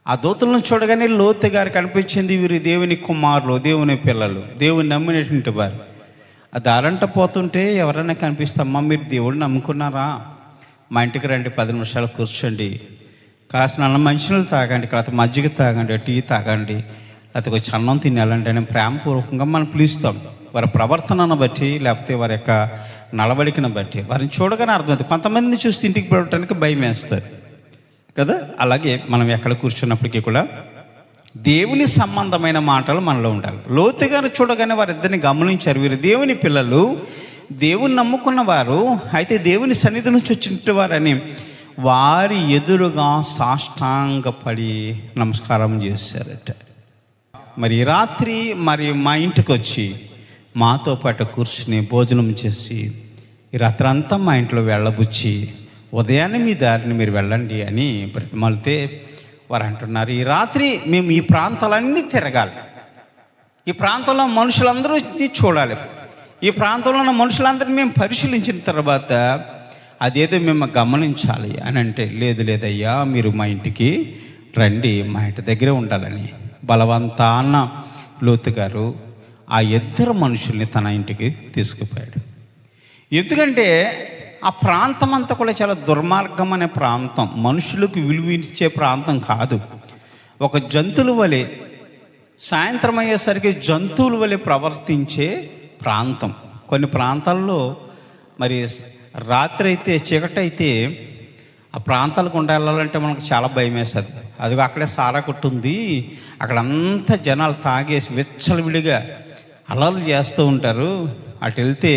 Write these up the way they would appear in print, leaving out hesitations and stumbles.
ఆ దూతలను చూడగానే లోతు గారికి అనిపించింది, వీరు దేవుని కుమారులు, దేవుని పిల్లలు, దేవుని నమ్మినటువంటి వారు. ఆ దారంట పోతుంటే ఎవరైనా కనిపిస్తామ్మా, మీరు దేవుడిని నమ్ముకున్నారా, మా ఇంటికి రండి, 10 నిమిషాలు కూర్చోండి, కాసిన అన్నం మంచినీళ్ళు తాగండి, లేకపోతే మజ్జిగ తాగండి, టీ తాగండి, లేకపోతే కొంచెం అన్నం తినాలండి అని ప్రేమపూర్వకంగా మనం పిలుస్తాం. వారి ప్రవర్తనను బట్టి, లేకపోతే వారి యొక్క నడవడికను బట్టి వారిని చూడగానే అర్థమవుతుంది. కొంతమందిని చూసి ఇంటికి పెట్టడానికి భయం వేస్తారు కదా. అలాగే మనం ఎక్కడ కూర్చున్నప్పటికీ కూడా దేవుని సంబంధమైన మాటలు మనలో ఉండాలి. లోతుగా చూడగానే వారిద్దరిని గమనించారు, వీరు దేవుని పిల్లలు, దేవుని నమ్ముకున్న వారు, అయితే దేవుని సన్నిధి నుంచి వచ్చినట్టు వారని వారి ఎదురుగా సాష్టాంగపడి నమస్కారం చేశారట. మరి ఈ రాత్రి మా ఇంటికి వచ్చి మాతో పాటు కూర్చుని భోజనం చేసి ఈ రాత్రి అంతా మా ఇంట్లో వెళ్ళబుచ్చి ఉదయాన్నే మీ దారిని మీరు వెళ్ళండి అని బ్రతిమాలితే వారు అంటున్నారు, ఈ రాత్రి మేము ఈ ప్రాంతాలన్నీ తిరగాలి, ఈ ప్రాంతంలో మనుషులందరూ చూడాలి, ఈ ప్రాంతంలో ఉన్న మనుషులందరినీ మేము పరిశీలించిన తర్వాత అదేదో మేము గమనించాలి అని అంటే, లేదయ్యా మీరు మా ఇంటికి రండి, మా ఇంటి దగ్గరే ఉండాలని బలవంతాన లోతు గారు ఆ 2 మనుషుల్ని తన ఇంటికి తీసుకుపోయాడు. ఎందుకంటే ఆ ప్రాంతం అంతా కూడా చాలా దుర్మార్గం అనే ప్రాంతం, మనుషులకు విలువ ఇచ్చే ప్రాంతం కాదు. ఒక జంతువుల వలె సాయంత్రం అయ్యేసరికి జంతువుల వలె ప్రవర్తించే ప్రాంతం. కొన్ని ప్రాంతాల్లో మరి రాత్రి అయితే, చీకటైతే ఆ ప్రాంతాలకు వెళ్ళాలంటే మనకు చాలా భయం వేస్తుంది. అదిగో అక్కడే సారా కొట్టుంది, అక్కడంతా జనాలు తాగేసి విచ్చలవిడిగా అలర్లు చేస్తూ ఉంటారు, అటు వెళ్తే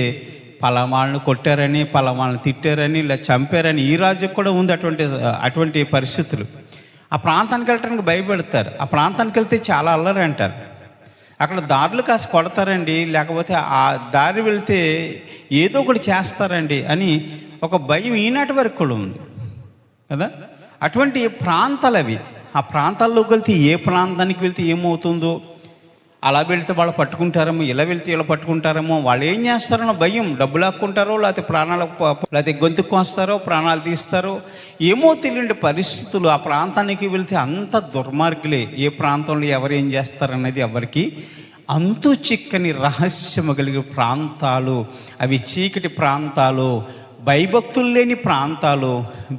పలామాలను కొట్టారని, పలామాలను తిట్టారని, ఇలా చంపారని ఈ రాజ్యం కూడా ఉంది అటువంటి పరిస్థితులు. ఆ ప్రాంతానికి వెళ్ళటానికి భయపెడతారు. ఆ ప్రాంతానికి వెళ్తే చాలా అల్లరి అంటారు. అక్కడ దారులు కాసి కొడతారండి, లేకపోతే ఆ దారి వెళ్తే ఏదో ఒకటి చేస్తారండి అని ఒక భయం ఈనాటి వరకు కూడా ఉంది కదా. అటువంటి ప్రాంతాలు అవి. ఆ ప్రాంతాల్లోకి వెళ్తే ఏ ప్రాంతానికి వెళ్తే ఏమవుతుందో, అలా వెళ్తే వాళ్ళు పట్టుకుంటారేమో, ఇలా వెళ్తే ఇలా పట్టుకుంటారేమో, వాళ్ళు ఏం చేస్తారో భయం, డబ్బులు లాక్కుంటారో, లేకపోతే గొంతుకు వస్తారో, ప్రాణాలు తీస్తారో, ఏమో తెలియని పరిస్థితులు. ఆ ప్రాంతానికి వెళ్తే అంత దుర్మార్గులే. ఏ ప్రాంతంలో ఎవరు ఏం చేస్తారనేది ఎవరికి అంతు చిక్కని రహస్యము కలిగే ప్రాంతాలు అవి. చీకటి ప్రాంతాలు, భయభక్తులు లేని ప్రాంతాలు,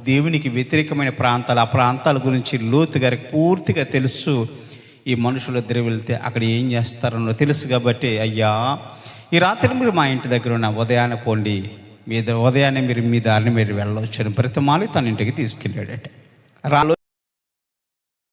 దేవునికి వ్యతిరేకమైన ప్రాంతాలు. ఆ ప్రాంతాల గురించి లోతు గారికి పూర్తిగా తెలుసు. ఈ మనుషులిద్దరు వెళ్తే అక్కడ ఏం చేస్తారన్నో తెలుసు కాబట్టి, అయ్యా ఈ రాత్రి మీరు మా ఇంటి దగ్గర ఉన్న ఉదయాన్నే పోండి, ఉదయాన్నే మీరు మీ దారిని మీరు వెళ్ళవచ్చు అని బ్రతిమాలి తన ఇంటికి తీసుకెళ్ళాడట.